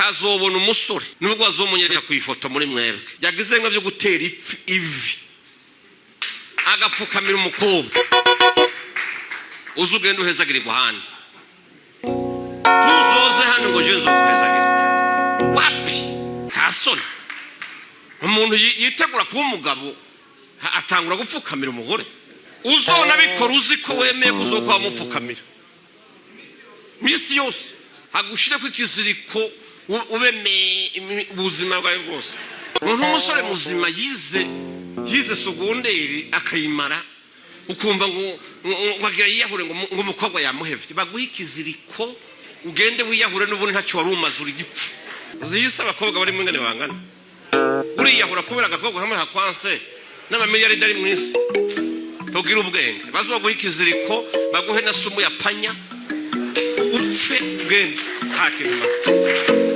hazobona umusore nubwo azomunyereka ku ifoto muri mwebwe yagize nka byo gutera ivi agapfukamira umukobwa uzugenda uhezagire guhandi uzoze hano ngo jezo guhezagire wapi hasoni umuntu yitegura kuba umugabo atangura gupfukamira umugore uzona bikora uziko wemeye kuzokwa amupfukamira misi yose agushire ku ikiziriko ubeme ubuzima bwawe bwose umuntu umusore muzima yize sugonderi akayimara ukumva ngo wagira yiyahure ngo umukobwa yamuhevye baguha ikiziriko ugende wiyahure n'ubundi ntacyo wari umazura igipfu uziyisa abakobwa bari mwingane bangana uriyahura kubera agakobwa hamwe hakwanse n'amamiliyari ari mwisi tugira ubwenge bazoguha ikiziriko baguhe na sumu ya panya upfe ubwenge nta kintu basa